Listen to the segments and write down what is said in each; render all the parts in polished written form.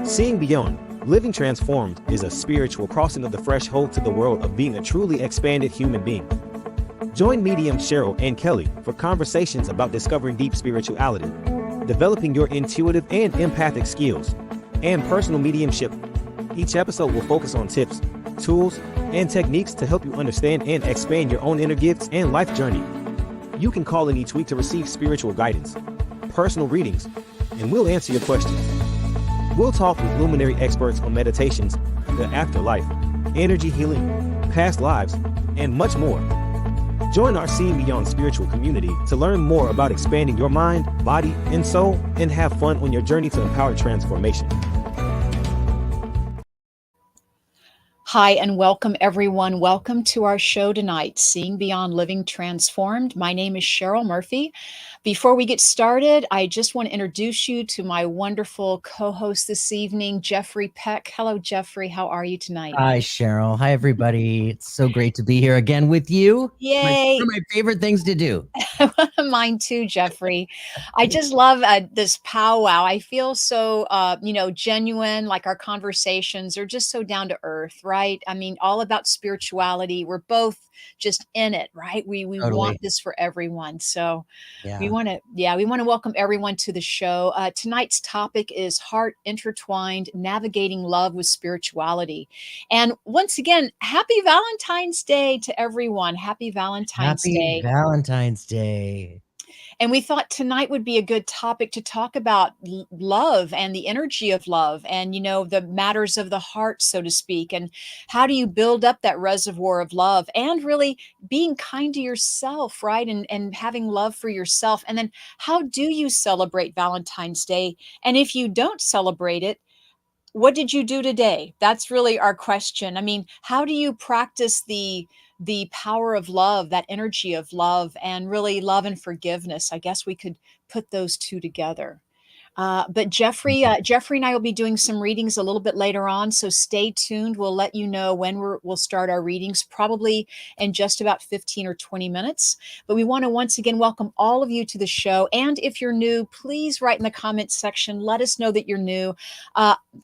Seeing beyond, living transformed is a spiritual crossing of the threshold to the world of being a truly expanded human being. Join mediums Cheryl and Kelley for conversations about discovering deep spirituality, developing your intuitive and empathic skills, and personal mediumship. Each episode will focus on tips, tools, and techniques to help you understand and expand your own inner gifts and life journey. You can call in each week to receive spiritual guidance, personal readings, and we'll answer your questions. We'll talk with luminary experts on meditations, the afterlife, energy healing, past lives, and much more. Join our Seeing Beyond spiritual community to learn more about expanding your mind, body, and soul, and have fun on your journey to empowered transformation. Hi, and welcome everyone. Welcome to our show tonight, Seeing Beyond Living Transformed. My name is Cheryl Murphy. Before we get started, I just want to introduce you to my wonderful co-host this evening, Jeffrey Peck. Hello, Jeffrey. How are you tonight? Hi, Cheryl. Hi, everybody. It's so great to be here again with you. Yay. One of my favorite things to do. Mine too, Jeffrey. I just love this powwow. I feel so, genuine, like our conversations are just so down to earth, right? I mean, all about spirituality. We're both just in it, right? We Totally. want this for everyone. So Yeah. we want to welcome everyone to the show. Tonight's topic is Heart Intertwined, Navigating Love with Spirituality. And once again, happy Valentine's Day to everyone. Happy Valentine's Day. Happy Valentine's Day. And we thought tonight would be a good topic to talk about love and the energy of love and, the matters of the heart, so to speak. And how do you build up that reservoir of love and really being kind to yourself, right? And having love for yourself. And then how do you celebrate Valentine's Day? And if you don't celebrate it, what did you do today? That's really our question. I mean, how do you practice the power of love, that energy of love, and really love and forgiveness? I guess we could put those two together. But Jeffrey and I will be doing some readings a little bit later on, so stay tuned. We'll let you know when we'll start our readings, probably in just about 15 or 20 minutes. But we want to once again welcome all of you to the show. And if you're new, please write in the comments section. Let us know that you're new.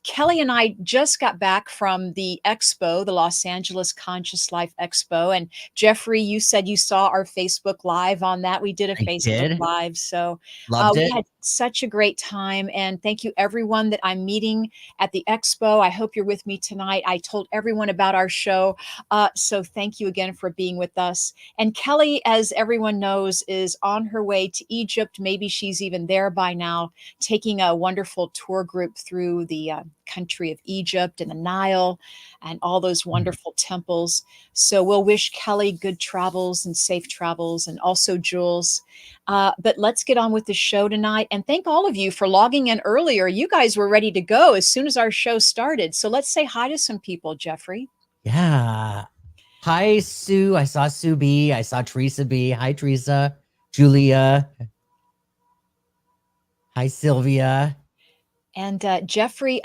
Kelley and I just got back from the expo, the Los Angeles Conscious Life Expo. And Jeffrey, you said you saw our Facebook Live on that. We did a Facebook Live. So Loved it. We had such a great time. And thank you everyone that I'm meeting at the expo. I hope you're with me tonight. I told everyone about our show. So thank you again for being with us. And Kelley, as everyone knows, is on her way to Egypt. Maybe she's even there by now, taking a wonderful tour group through the country of Egypt and the Nile and all those wonderful temples. So we'll wish Kelley good travels and safe travels, and also Jules. But let's get on with the show tonight. And thank all of you for logging in earlier. You guys were ready to go as soon as our show started. So let's say hi to some people, Jeffrey. Yeah. Hi, Sue. I saw Sue B. I saw Teresa B. Hi, Teresa. Julia. Hi, Sylvia. And Jeffrey,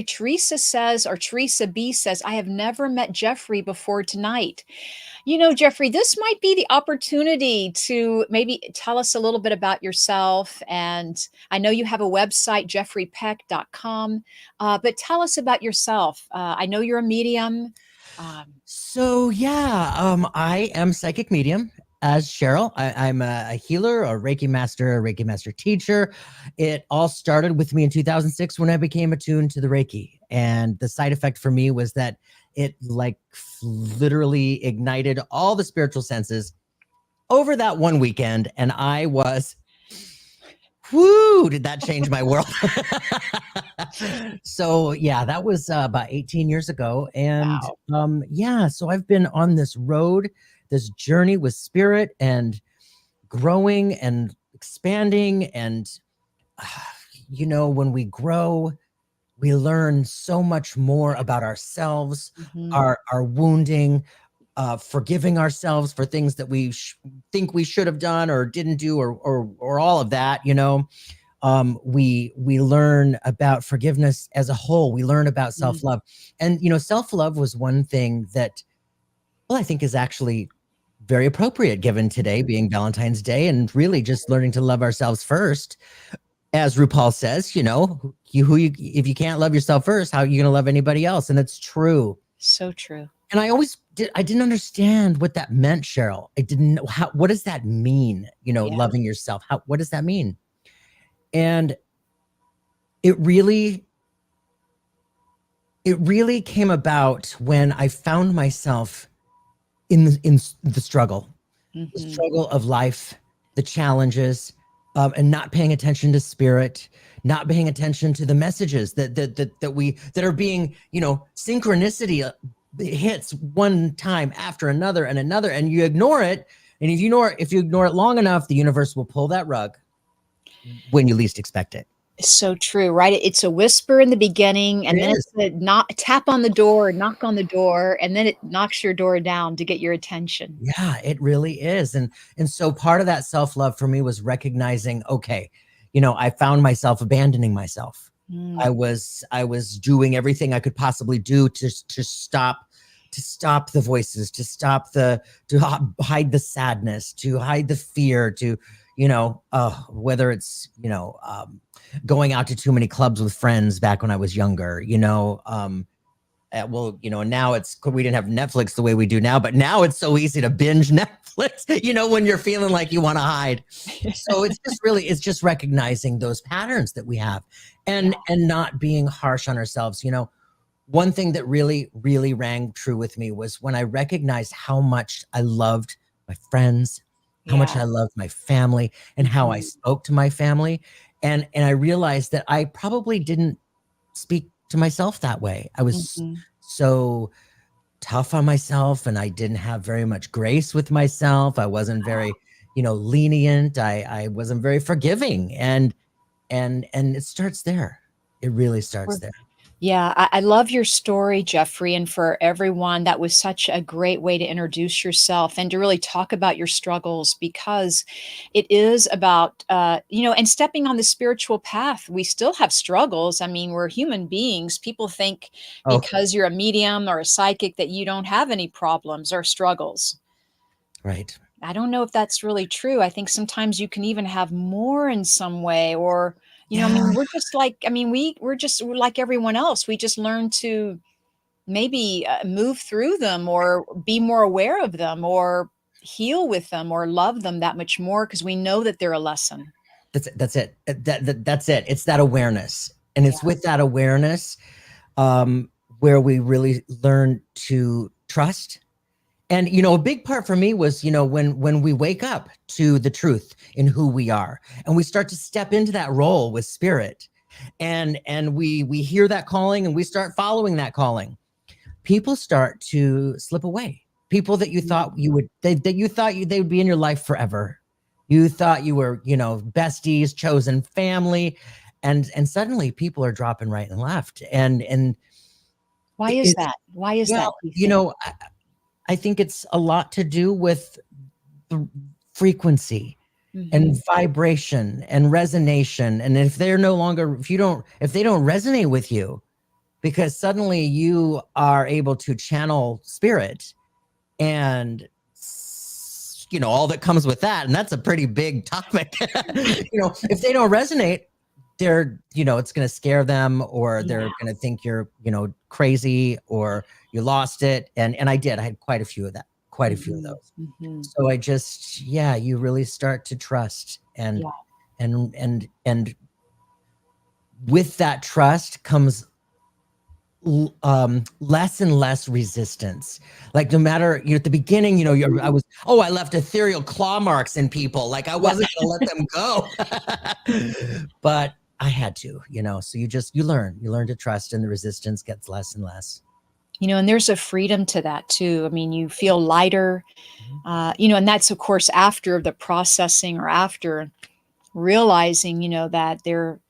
Teresa says, or Teresa B says, I have never met Jeffrey before tonight. Jeffrey, this might be the opportunity to maybe tell us a little bit about yourself. And I know you have a website, jeffreypeck.com, but tell us about yourself. I know you're a medium. I am psychic medium. As Cheryl, I'm a healer, a Reiki master teacher. It all started with me in 2006 when I became attuned to the Reiki. And the side effect for me was that it literally ignited all the spiritual senses over that one weekend. And I was, did that change my world? So yeah, that was about 18 years ago. And wow. So I've been on this road, this journey with spirit and growing and expanding. And, when we grow, we learn so much more about ourselves, our wounding, forgiving ourselves for things that we think we should have done or didn't do, or all of that, we learn about forgiveness as a whole. We learn about self-love. And, self-love was one thing that, I think is actually very appropriate given today being Valentine's Day, and really just learning to love ourselves first. as RuPaul says, if you can't love yourself first, how are you going to love anybody else? And it's true. So true. And I didn't understand what that meant, Cheryl. I didn't know what does that mean? Loving yourself. What does that mean? And it really came about when I found myself in the struggle, the struggle of life, the challenges, and not paying attention to spirit, not paying attention to the messages that are being, synchronicity hits one time after another and another, and you ignore it. And if you ignore it long enough, the universe will pull that rug when you least expect it. So true, right? It's a whisper in the beginning, and then it's a tap on the door, knock on the door, and then it knocks your door down to get your attention. Yeah, it really is. And so part of that self-love for me was recognizing, okay, I found myself abandoning myself. I was doing everything I could possibly do to stop the voices, to hide the sadness, to hide the fear, to whether it's going out to too many clubs with friends back when I was younger, now we didn't have Netflix the way we do now, but now it's so easy to binge Netflix, when you're feeling like you want to hide. So it's just recognizing those patterns that we have and not being harsh on ourselves. One thing that really, really rang true with me was when I recognized how much I loved my friends, how much I loved my family, and how I spoke to my family. And I realized that I probably didn't speak to myself that way. I was so tough on myself, and I didn't have very much grace with myself. I wasn't very, lenient. I wasn't very forgiving. And it starts there. It really starts there. Yeah, I love your story, Jeffrey. And for everyone, that was such a great way to introduce yourself and to really talk about your struggles, because it is about, and stepping on the spiritual path. We still have struggles. I mean, we're human beings. People think because you're a medium or a psychic that you don't have any problems or struggles. Right. I don't know if that's really true. I think sometimes you can even have more in some way, or I mean, we're just like everyone else. We just learn to maybe move through them, or be more aware of them, or heal with them, or love them that much more, because we know that they're a lesson. That's it. That's it. It's that awareness. And it's with that awareness where we really learn to trust. And, a big part for me was, when we wake up to the truth in who we are, and we start to step into that role with spirit, and we hear that calling, and we start following that calling, people start to slip away. People that you thought they would be in your life forever. You thought you were, besties, chosen family, and suddenly people are dropping right and left. And why is that? Why is that? I think it's a lot to do with the frequency and vibration and resonation. And if they don't resonate with you, because suddenly you are able to channel spirit and all that comes with that. And that's a pretty big topic. If they don't resonate, they're, it's going to scare them, or they're going to think you're, crazy, or you lost it. And I had quite a few of those. So I just, you really start to trust, and with that trust comes less and less resistance. Like, no matter, at the beginning, I left ethereal claw marks in people. Like, I wasn't going to let them go, but I had to, so you learn to trust, and the resistance gets less and less. And there's a freedom to that too. I mean, you feel lighter, and that's of course after the processing, or after realizing, that they're,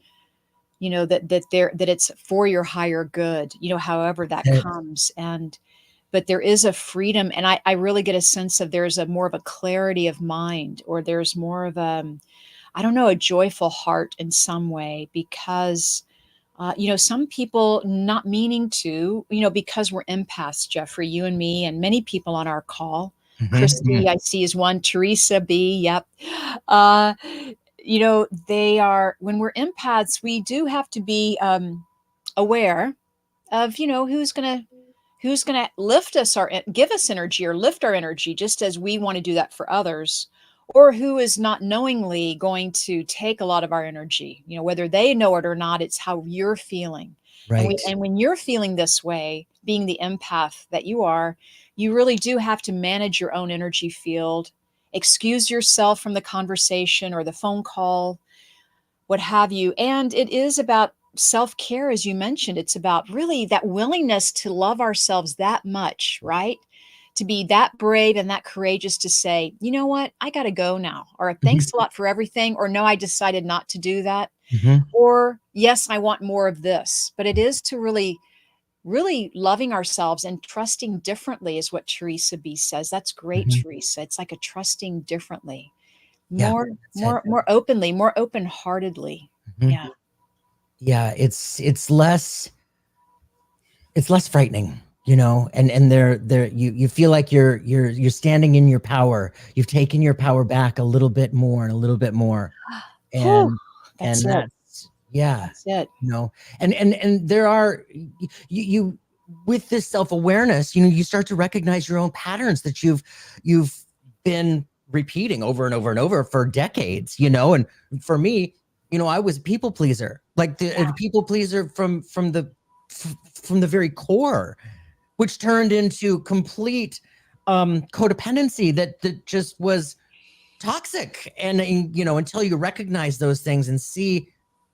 that it's for your higher good, however that comes. But there is a freedom, and I really get a sense of there's more of a clarity of mind, or there's more of a joyful heart in some way, because some people not meaning to, because we're empaths, Jeffrey, you and me, and many people on our call. Christy, I see, is one. Teresa B. Yep. you know, they are, when we're empaths, we do have to be aware of, you know, who's going to lift us or give us energy or lift our energy just as we want to do that for others, or who is not knowingly going to take a lot of our energy. You know, whether they know it or not, it's how you're feeling. Right. And when you're feeling this way, being the empath that you are, you really do have to manage your own energy field, excuse yourself from the conversation or the phone call, what have you. And it is about self care, as you mentioned. It's about really that willingness to love ourselves that much, right? To be that brave and that courageous to say, you know what, I got to go now, or thanks a lot for everything, or no, I decided not to do that, Mm-hmm. or yes, I want more of this. But it is to really, really loving ourselves and trusting differently, is what Teresa B says. That's great, Mm-hmm. Teresa. It's like a trusting differently, Yeah, more, that's it. more openly, more open heartedly. Mhm. Yeah. Yeah, it's less frightening, you know, and you feel like you're standing in your power. You've taken your power back a little bit more and a little bit more. Whew, And that's it. that's, yeah, That's it. you know, and there are, you with this self-awareness, you know, you start to recognize your own patterns that you've been repeating over and over and over for decades, you know. And for me, you know, I was a people pleaser, like a people pleaser from the very core, which turned into complete codependency that just was toxic. And you know, until you recognize those things and see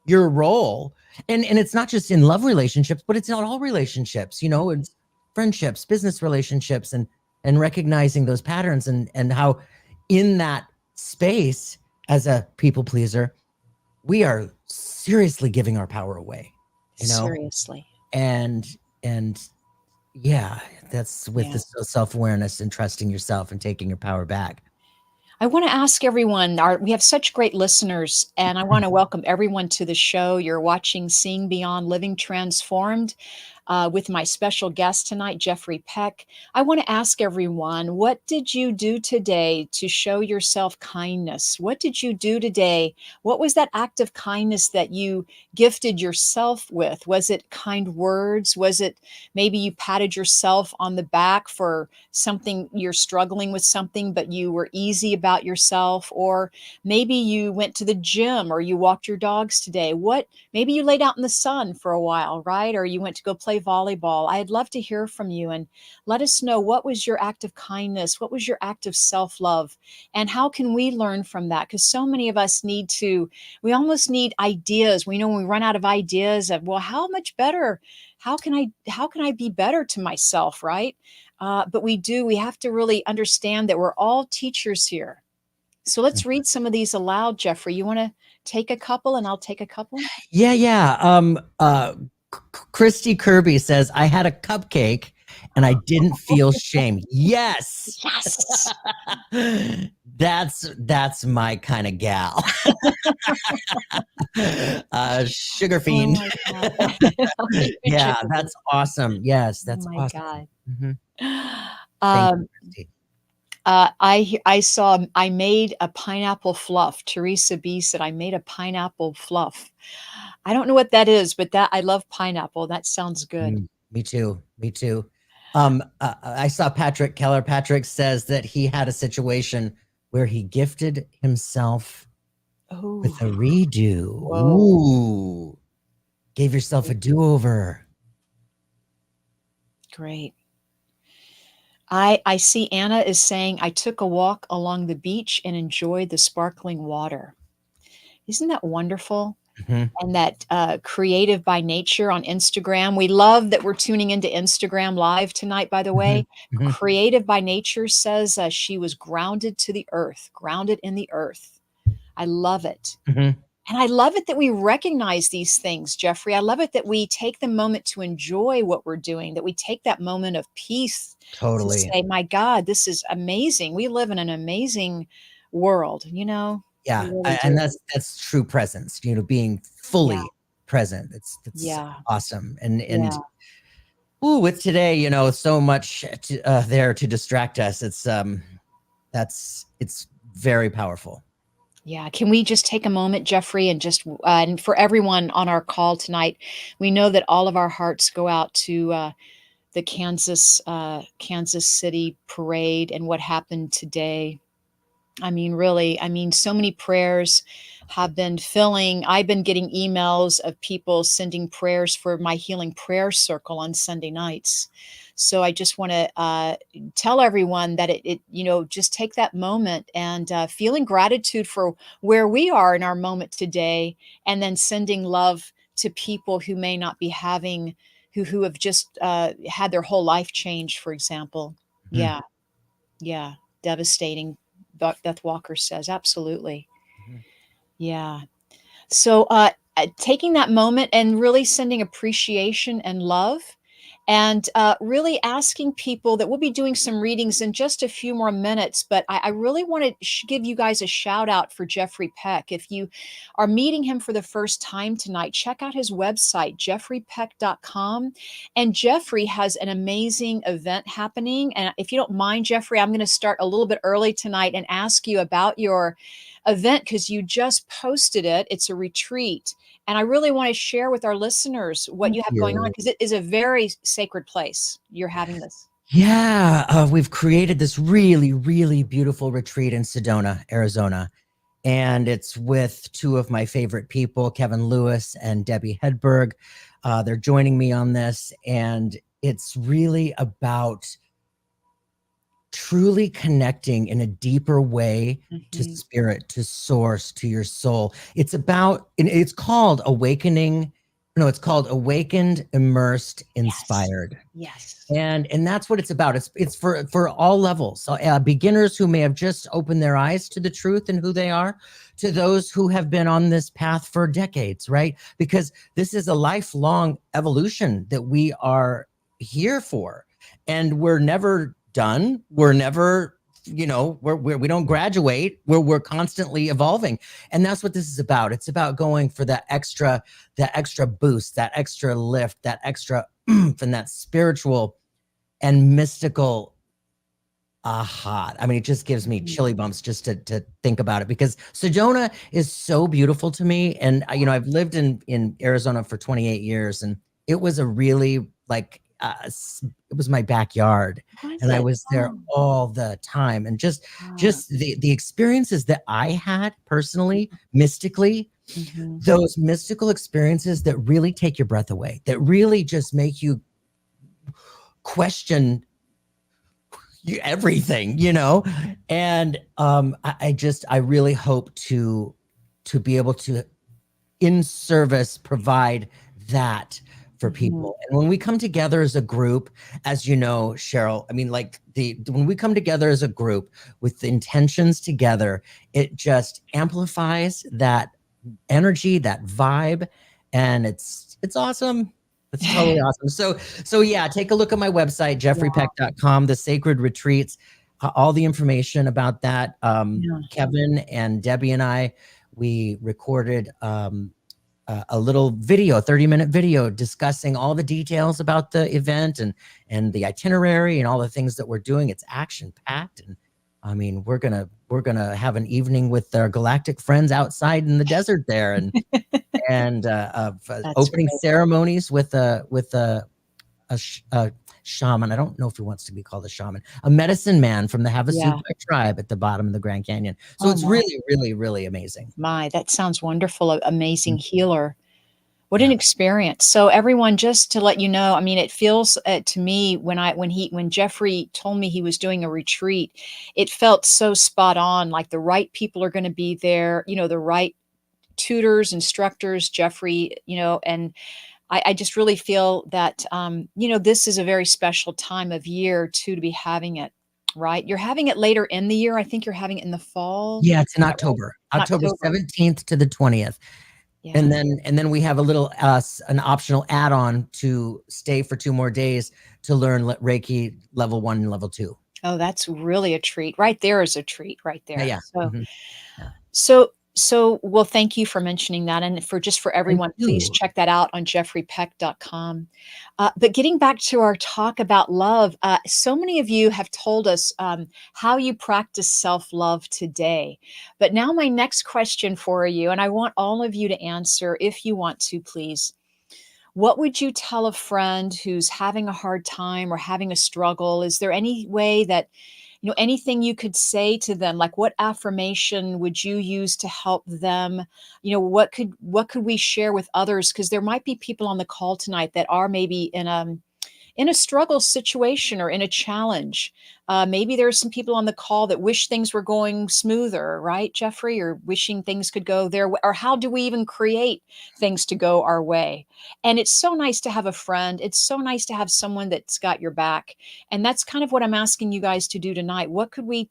your role, and it's not just in love relationships, but it's in all relationships, you know, it's friendships, business relationships, and recognizing those patterns, and how in that space as a people pleaser, we are seriously giving our power away, you know. Seriously. And yeah, that's with Yeah. the self-awareness and trusting yourself and taking your power back. I want to ask everyone, we have such great listeners, and I want to welcome everyone to the show. You're watching Seeing Beyond Living Transformed with my special guest tonight, Jeffrey Peck. I want to ask everyone, what did you do today to show yourself kindness? What did you do today? What was that act of kindness that you gifted yourself with? Was it kind words? Was it maybe you patted yourself on the back for something, you're struggling with something, but you were easy about yourself? Or maybe you went to the gym, or you walked your dogs today. Maybe you laid out in the sun for a while, right? Or you went to go play volleyball. I'd love to hear from you and let us know, what was your act of kindness? What was your act of self-love? And how can we learn from that? Because so many of us we almost need ideas. We know when we run out of ideas of, well, how much better? How can I be better to myself, right? But we have to really understand that we're all teachers here. So let's read some of these aloud, Jeffrey. You want to take a couple and I'll take a couple? Yeah. Christy Kirby says, I had a cupcake and I didn't feel shame. Yes. Yes. That's my kind of gal. Sugar fiend. Oh my God. Yeah, that's awesome. Yes, that's Oh my awesome. God. Mhm. Thank Um, you, Christy. I made a pineapple fluff. Teresa B said, I made a pineapple fluff. I don't know what that is, but I love pineapple. That sounds good. Me too. Me too. I saw Patrick Keller. Patrick says that he had a situation where he gifted himself with a Oh, redo. whoa. Ooh. Gave yourself a do-over. Great. I see Anna is saying, I took a walk along the beach and enjoyed the sparkling water. Isn't that wonderful? Mhm. And that Creative by Nature on Instagram. We love that we're tuning into Instagram Live tonight, by the way. Mhm. Creative by Nature says she was grounded to the earth, grounded in the earth. I love it. Mhm. And I love it that we recognize these things, Jeffrey. I love it that we take the moment to enjoy what we're doing, that we take that moment of peace to Totally. say, my God, this is amazing. We live in an amazing world, you know? We Yeah. really And do. that's true presence, you know, being fully Yeah. present. That's Yeah. awesome. And Yeah. ooh, with today, you know, so much there to distract us. It's very powerful. Yeah. Can we just take a moment, Jeffrey, and just and for everyone on our call tonight, we know that all of our hearts go out to the Kansas City parade and what happened today. I mean, really, I mean, so many prayers have been filling. I've been getting emails of people sending prayers for my healing prayer circle on Sunday nights. So I just want to tell everyone that just take that moment and feeling gratitude for where we are in our moment today, and then sending love to people who may not be having, who have just had their whole life changed, for example. Mhm. Yeah, yeah, devastating. Beth Walker says, absolutely. Mhm. Yeah. So, taking that moment and really sending appreciation and love, and really asking people that we'll be doing some readings in just a few more minutes. But I really want to give you guys a shout out for Jeffrey Peck. If you are meeting him for the first time tonight, check out his website, jeffreypeck.com. And Jeffrey has an amazing event happening. And if you don't mind, Jeffrey, I'm going to start a little bit early tonight and ask you about your event because you just posted it. It's a retreat. And I really want to share with our listeners what Thank you have going on you. because it is a very sacred place. You're having this. Yeah, we've created this really, really beautiful retreat in Sedona, Arizona. And it's with two of my favorite people, Kevin Lewis and Debbie Hedberg. They're joining me on this. And it's really about truly connecting in a deeper way to Mhm. spirit, to source, to your soul. It's about, and it's called Awakening. No, it's called Awakened, Immersed, Yes. Inspired. Yes. And that's what it's about. It's for all levels. So beginners who may have just opened their eyes to the truth and who they are, to those who have been on this path for decades, right? Because this is a lifelong evolution that we are here for, and we're never done. We're never, we don't graduate. We're constantly evolving, and that's what this is about. It's about going for that extra boost, that extra lift, that extra and that spiritual and mystical aha. I mean, it just gives me Mhm. chilly bumps just to think about it, because Sedona is so beautiful to me. And I've lived in Arizona for 28 years, and it was a really like it was my backyard, Was and I it? was there Oh, all the time. And just ah, just the experiences that I had personally, mystically, mhm. those mystical experiences that really take your breath away, that really just make you question everything, and I really hope to be able to, in service, provide that for Mhm. people. And when we come together as a group, as you know, Cheryl, I mean, like when we come together as a group with the intentions together, it just amplifies that energy, that vibe, and it's awesome. It's totally awesome. So yeah, take a look at my website, Yeah, jeffreypeck.com, the sacred retreats, all the information about that. yeah. Kevin and Debbie and I, we recorded a little video, 30-minute video discussing all the details about the event and the itinerary and all the things that we're doing. It's action packed, and I mean, we're gonna have an evening with our galactic friends outside in the desert there, and That's opening great. ceremonies with a shaman. I don't know if he wants to be called a shaman, a medicine man from the Yeah. Havasupai tribe at the bottom of the Grand Canyon. So Oh it's really, really, really amazing. my, that sounds wonderful. Amazing Mm. healer. What an Yeah. experience. So everyone, just to let you know, I mean, it feels to me when Jeffrey told me he was doing a retreat, it felt so spot on, like the right people are going to be there, the right tutors, instructors, Jeffrey, and I just really feel that, this is a very special time of year too to be having it, right? You're having it later in the year. I think you're having it in the fall. Yeah, it's in Is that right? October, In October October. 17th to the 20th. Yeah. And then we have a little an optional add-on to stay for 2 more days to learn Reiki level 1 and level 2. Oh, that's really a treat. Right there is a treat right Yeah, there. yeah. So Mhm. Yeah. so Well, thank you for mentioning that. And for Thank everyone, please you. check that out on jeffreypeck.com. But getting back to our talk about love, so many of you have told us how you practice self love today. But now, my next question for you, and I want all of you to answer if you want to, please. What would you tell a friend who's having a hard time or having a struggle? Is there any way that, anything you could say to them? Like, what affirmation would you use to help them? What could we share with others? Because there might be people on the call tonight that are maybe in a struggle situation or in a challenge. Maybe there are some people on the call that wish things were going smoother, right, Jeffrey? Or wishing things could go their way. Or how do we even create things to go our way? And it's so nice to have a friend. It's so nice to have someone that's got your back. And that's kind of what I'm asking you guys to do tonight. What could we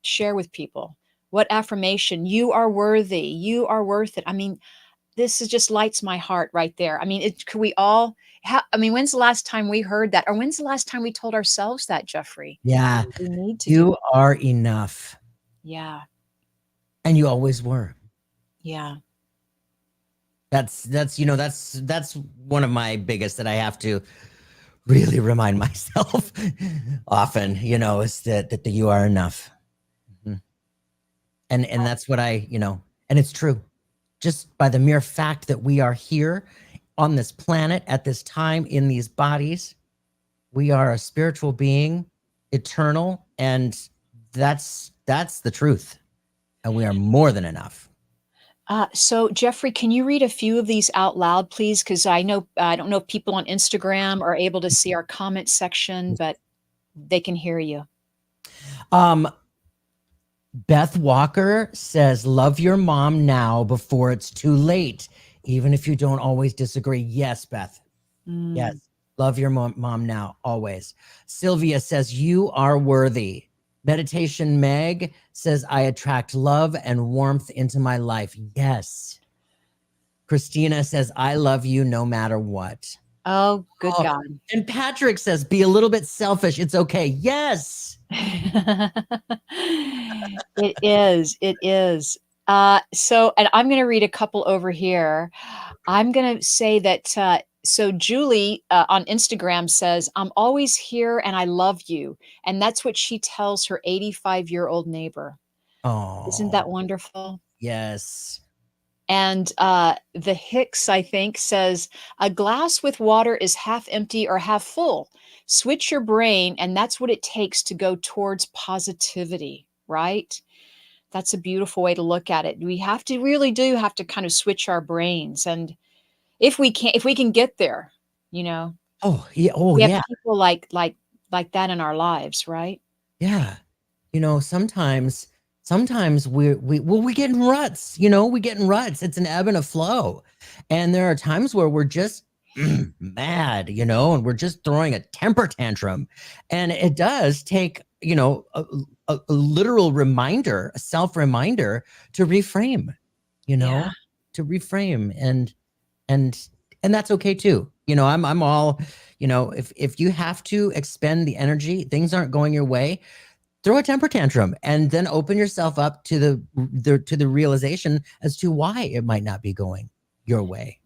share with people? What affirmation? You are worthy. You are worth it. I mean, this is just lights my heart right there. I mean, could we all when's the last time we heard that? Or when's the last time we told ourselves that, Jeffrey? Yeah. We need to do. You are enough. Yeah. And you always were. Yeah. That's one of my biggest that I have to really remind myself often, is that you are enough. Mhm. And that's what and it's true. Just by the mere fact that we are here on this planet at this time in these bodies, we are a spiritual being, eternal, and that's the truth. And we are more than enough. So Jeffrey, can you read a few of these out loud, please? Because I don't know if people on Instagram are able to see our comment section, but they can hear you. Beth Walker says, love your mom now before it's too late, even if you don't always disagree. Yes, Beth. Yes. Love your mom now, always. Sylvia says, you are worthy. Meditation Meg says, I attract love and warmth into my life. Yes. Christina says, I love you no matter what. Oh, good God. And Patrick says, be a little bit selfish. It's okay. Yes. It is. It is. And I'm going to read a couple over here. I'm going to say that, so Julie on Instagram says, I'm always here and I love you. And that's what she tells her 85-year-old neighbor. Oh, isn't that wonderful? Yes. And the Hicks, I think, says, a glass with water is half empty or half full. Switch your brain, and that's what it takes to go towards positivity, right? That's a beautiful way to look at it. We really do have to kind of switch our brains. And if we can get there, Oh, yeah. Oh, we have yeah. people like that in our lives, right? Yeah. Sometimes we get in ruts, we get in ruts. It's an ebb and a flow. And there are times where we're just mad, and we're just throwing a temper tantrum. And it does take, a literal reminder, a self-reminder to reframe, Yeah. to reframe and that's okay too. I'm all, if you have to expend the energy, things aren't going your way, throw a temper tantrum and then open yourself up to the realization as to why it might not be going your way.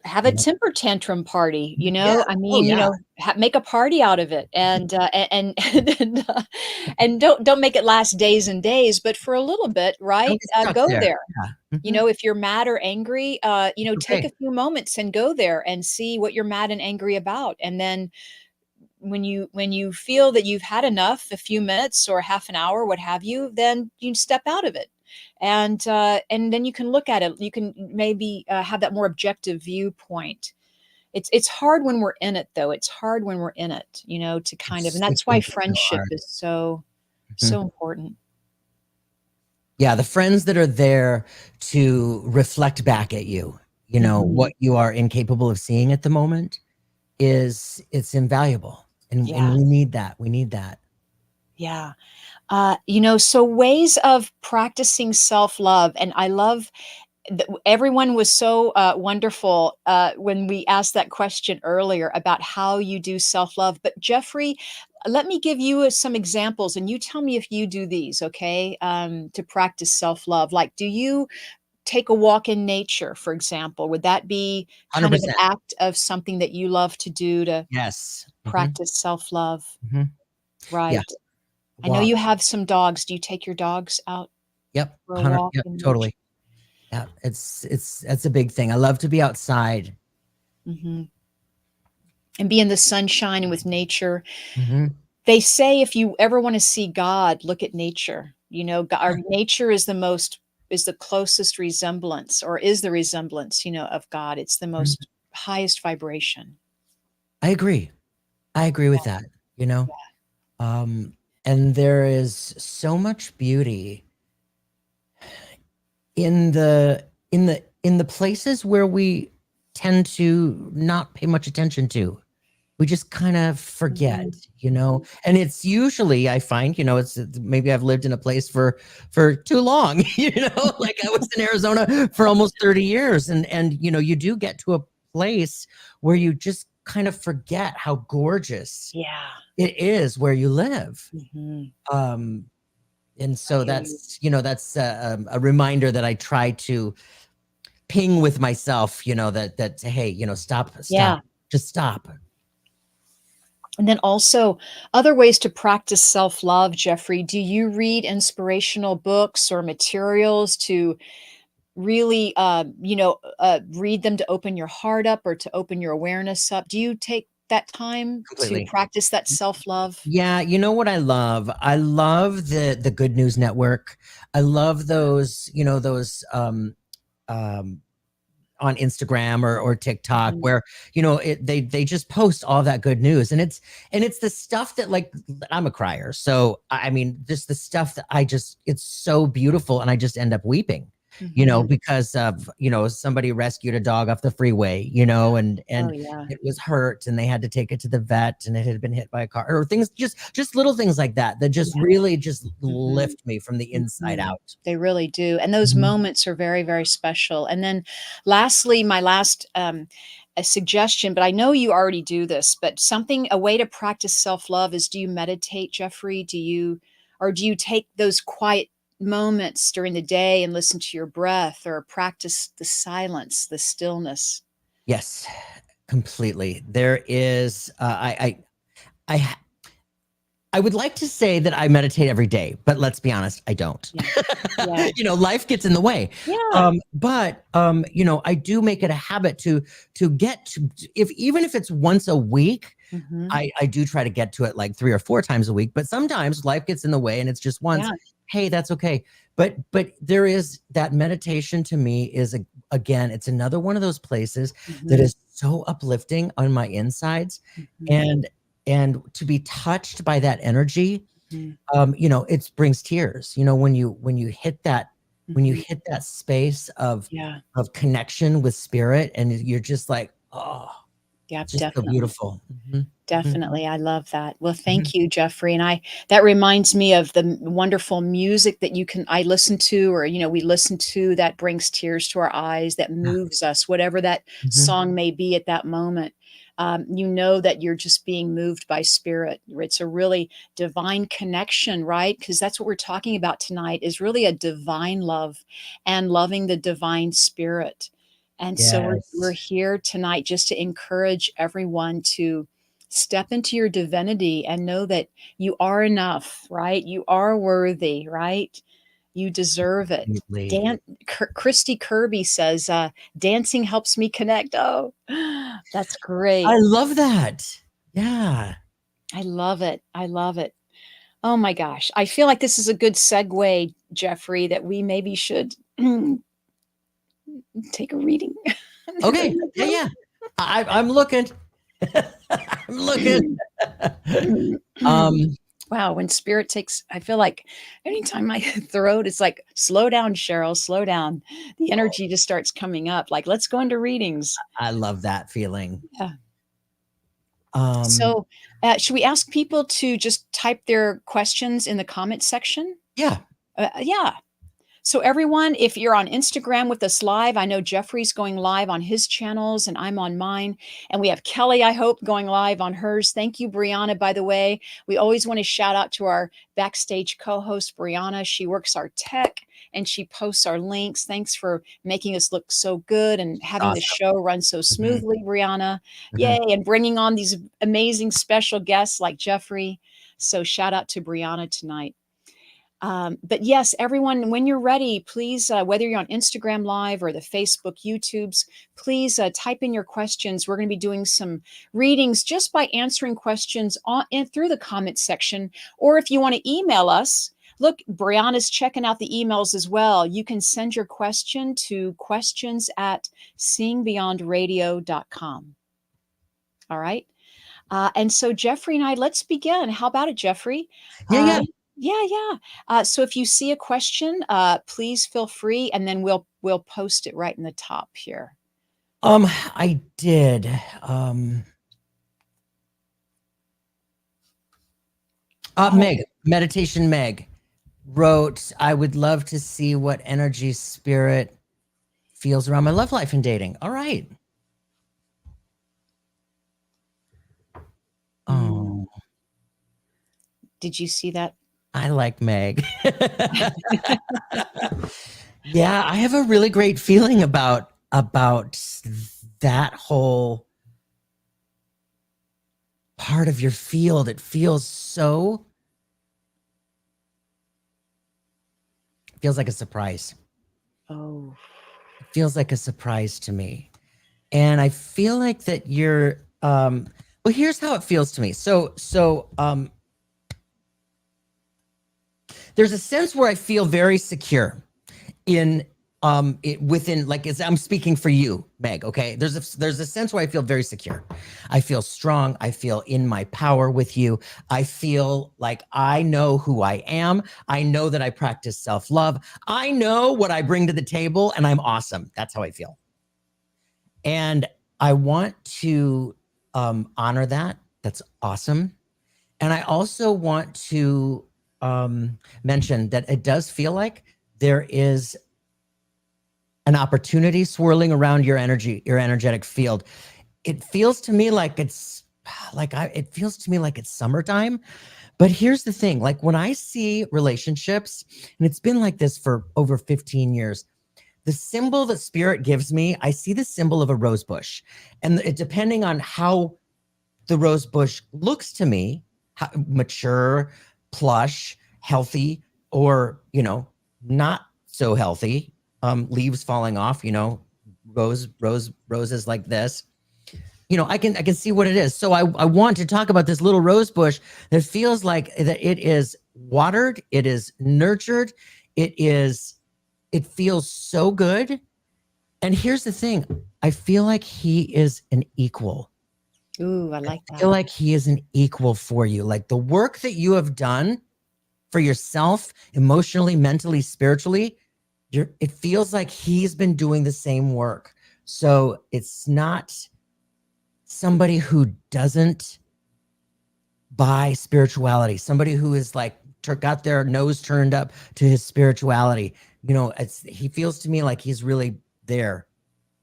Have a temper tantrum party, Yeah. I mean, yeah. make a party out of it, and and don't make it last days and days, but for a little bit, right? Don't get stuck Go there. there. Yeah. Mhm. If you're mad or angry, take Okay. a few moments and go there and see what you're mad and angry about, and then when you feel that you've had enough, a few minutes or half an hour, what have you, then you step out of it, and then you can look at it. You can maybe have that more objective viewpoint. It's hard when we're in it, though. It's hard when we're in it, to kind of, and that's why It's so friendship hard. is so Mhm. important. Yeah, the friends that are there to reflect back at you, Mhm. what you are incapable of seeing at the moment it's invaluable. And Yeah. we need that. We need that. Yeah. So ways of practicing self-love, and I love everyone was so wonderful when we asked that question earlier about how you do self-love. But Jeffrey, let me give you some examples and you tell me if you do these, okay? To practice self-love. Like, do you take a walk in nature, for example? Would that be kind of an 100%. act of something that you love to do to Yes. practice self-love? Mhm. Yeah. Right. I know Walk. you have some dogs. Do you take your dogs out Yep. for a 100. walk Yep. in nature? Totally. Yeah. That's a big thing. I love to be outside. Hmm. And be in the sunshine and with nature. Mhm. They say if you ever want to see God, look at nature. You know, our nature is the closest resemblance, or is the resemblance, of God. It's the Mhm. most highest vibration. I agree. I agree with that, you know? Um, and there is so much beauty in the places where we tend to not pay much attention to. We just kind of forget, Mhm. you know? And it's usually, I find, it's maybe I've lived in a place for too long, like I was in Arizona for almost 30 years. And you do get to a place where you just kind of forget how gorgeous Yeah. it is where you live. Mhm. Um, and I so hear you. that's a reminder that I try to ping with myself, that, hey, stop, Yeah. just stop. And then also other ways to practice self-love, Jeffrey. Do you read inspirational books or materials to really, read them to open your heart up or to open your awareness up? Do you take that time to Completely. practice that self-love? Yeah, you know what I love? I love the Good News Network. I love those, um on Instagram or TikTok Mhm, where they just post all that good news, and it's the stuff that, like, I'm a crier, so I mean, just the stuff that it's so beautiful, and I just end up weeping, mhm. because of somebody rescued a dog off the freeway, and Oh, yeah. it was hurt, and they had to take it to the vet, and it had been hit by a car, or things, just little things like that that just Yeah. really just Mhm, lift me from the inside mhm. out. They really do, and those Mhm. moments are very, very special. And then lastly, my last, a suggestion, but I know you already do this, but a way to practice self-love is, do you meditate, Jeffrey? Do you take those quiet moments during the day and listen to your breath or practice the silence, the stillness? Yes, completely. There is, I I would like to say that I meditate every day, but let's be honest, I don't. Yeah. Yeah. Life gets in the way. Yeah. But I do make it a habit to get to, if even if it's once a week, Mhm. I do try to get to it like 3 or 4 times a week, but sometimes life gets in the way and it's just once. Yeah. Hey, that's okay. But there is that meditation, to me, is again, it's another one of those places that Mhm. is so uplifting on my insides, Mhm. and to be touched by that energy, Mhm. it brings tears, when you Mhm. hit that space Yeah. of connection with spirit, and you're just like, oh, Yeah, it's just so definitely. beautiful. Mhm, mhm, Definitely, I love that. Well, mhm. thank you, Jeffrey, and I that reminds me of the wonderful music that I listen to, or, we listen to, that brings tears to our eyes, that Yeah, moves us, whatever that mhm. song may be at that moment. You know that you're just being moved by spirit. It's a really divine connection, right? Because that's what we're talking about tonight, is really a divine love and loving the divine spirit. And so we're Yes. here tonight just to encourage everyone to step into your divinity and know that you are enough, right? You are worthy, right? You deserve it. Completely. Dan Christy Kirby says, "Dancing helps me connect." Oh, that's I great. love that. Yeah. I love it. I love it. Oh my gosh. I feel like this is a good segue, Jeffrey, that we maybe should take a reading. Okay. Yeah, yeah. I'm looking. I'm looking. Um, Wow, when spirit takes, I feel like anytime my throat is like, slow down, Cheryl, slow down. The oh, energy just starts coming up. Like, let's go into readings. I love that feeling. Yeah. Um, So, should we ask people to just type their questions in the comment section? yeah. Yeah. So everyone, if you're on Instagram with us live, I know Jeffrey's going live on his channels and I'm on mine. And we have Kelley, I hope, going live on hers. Thank you, Brianna, by the way. We always want to shout out to our backstage co-host, Brianna. She works our tech and she posts our links. Thanks for making us look so good and having the Awesome. show run so smoothly, Brianna. Mhm. Yay. And bringing on these amazing special guests like Jeffrey. So shout out to Brianna tonight. But yes, everyone, when you're ready, please, whether you're on Instagram Live or the Facebook, YouTubes, please type in your questions. We're going to be doing some readings just by answering questions through the comment section. Or if you want to email us, look, Brianna's checking out the emails as well. You can send your question to questions@seeingbeyondradio.com. All right. And so Jeffrey and I, let's begin. How about it, Jeffrey? Yeah. So if you see a question, please feel free, and then we'll post it right in the top here. I did. Meg, Meditation Meg wrote, I would love to see what energy spirit feels around my love life and dating. All right. Oh, did you see that? I like Meg. Yeah, I have a really great feeling about that whole part of your field. It feels like a surprise. Oh, It feels like a surprise to me. And I feel like that you're well, here's how it feels to me. So there's a sense where I feel very secure in within, like, as I'm speaking for you, Meg, okay? There's a sense where I feel very secure. I feel strong. I feel in my power with you. I feel like I know who I am. I know that I practice self-love. I know what I bring to the table, and I'm awesome. That's how I feel. And I want to honor that. That's awesome. And I also want to mention that it does feel like there is an opportunity swirling around your energy, your energetic field. It feels to me like it's summertime. But here's the thing, like when I see relationships, and it's been like this for over 15 years, the symbol that spirit gives me, I see the symbol of a rose bush. And depending on how the rose bush looks to me, mature, plush, healthy, or, not so healthy, leaves falling off, roses like this, I can see what it is. So I want to talk about this little rose bush that feels like that it is watered, it is nurtured, it feels so good. And here's the thing, I feel like he is an equal. Ooh, I like that. I feel like he is an equal for you. Like the work that you have done for yourself, emotionally, mentally, spiritually, it feels like he's been doing the same work. So it's not somebody who doesn't buy spirituality, somebody who is like got their nose turned up to his spirituality. He feels to me like he's really there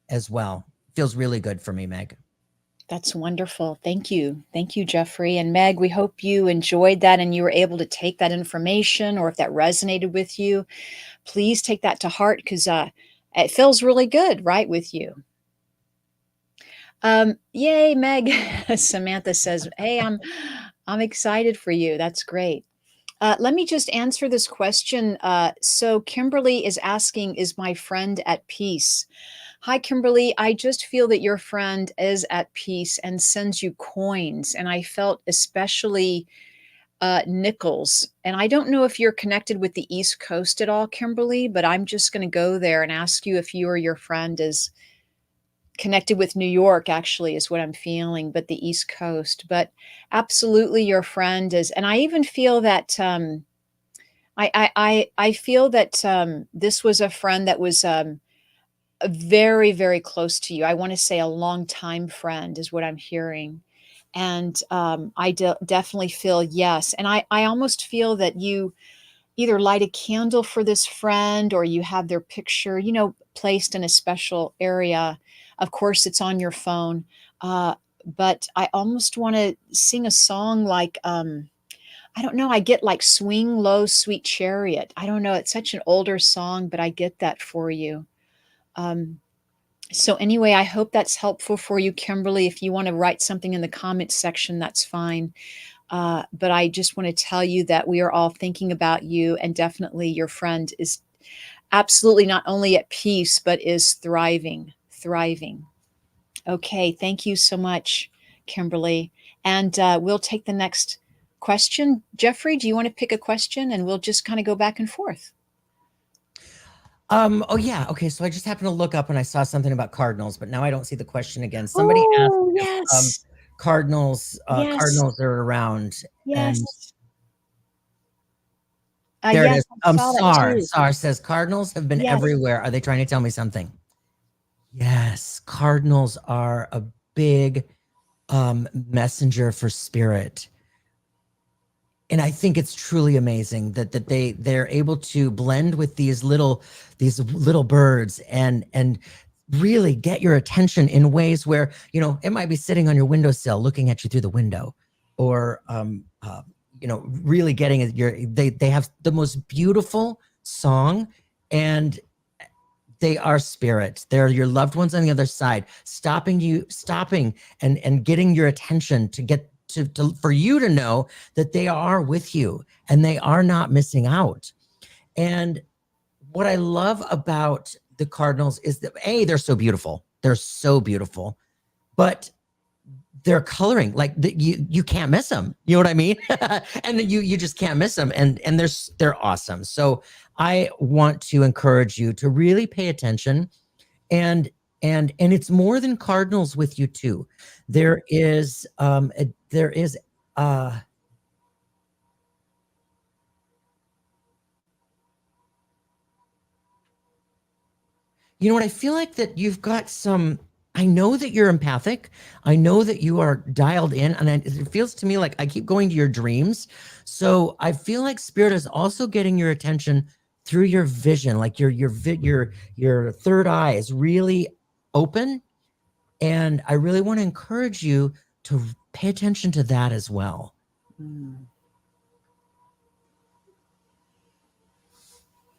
as well. Feels really good for me, Meg. That's wonderful. Thank you. Thank you, Jeffrey. And Meg, we hope you enjoyed that and you were able to take that information, or if that resonated with you, please take that to heart, because it feels really good, right, with you. Yay, Meg. Samantha says, hey, I'm excited for you. That's great. Let me just answer this question. So Kimberly is asking, is my friend at peace? Hi, Kimberly. I just feel that your friend is at peace and sends you coins. And I felt especially nickels. And I don't know if you're connected with the East Coast at all, Kimberly, but I'm just going to go there and ask you if you or your friend is connected with New York, actually, is what I'm feeling, but the East Coast. But absolutely, your friend is. And I even feel that I feel that this was a friend that was very, very close to you. I want to say a long time friend is what I'm hearing. And I definitely feel yes. And I almost feel that you either light a candle for this friend, or you have their picture, placed in a special area. Of course, it's on your phone. But I almost want to sing a song like, I don't know, I get like Swing Low, Sweet Chariot. I don't know, it's such an older song, but I get that for you. So anyway, I hope that's helpful for you, Kimberly. If you want to write something in the comments section, that's fine. But I just want to tell you that we are all thinking about you, and definitely your friend is absolutely not only at peace, but is thriving. Okay, thank you so much, Kimberly. And we'll take the next question. Jeffrey, do you want to pick a question, and we'll just kind of go back and forth? Oh yeah. Okay. So I just happened to look up and I saw something about cardinals, but now I don't see the question again. Somebody asked if Yes. cardinals Yes. cardinals are around. Yes. And there it yes, is. I saw that too. Sar says cardinals have been Yes. everywhere. Are they trying to tell me something? Yes, cardinals are a big messenger for spirit. And I think it's truly amazing that they're able to blend with these little birds and really get your attention in ways where, it might be sitting on your windowsill looking at you through the window, or really getting they have the most beautiful song, and they are spirit. They're your loved ones on the other side, stopping and getting your attention to get for you to know that they are with you and they are not missing out. And what I love about the cardinals is that they're so beautiful. They're so beautiful, but they're coloring like you can't miss them. You know what I mean? And you just can't miss them. And they're awesome. So I want to encourage you to really pay attention, and it's more than cardinals with you too. There is you know what, I feel like that you've got some, I know that you're empathic. I know that you are dialed in, and it feels to me like I keep going to your dreams. So I feel like spirit is also getting your attention through your vision, like your third eye is really open. And I really want to encourage you to pay attention to that as well.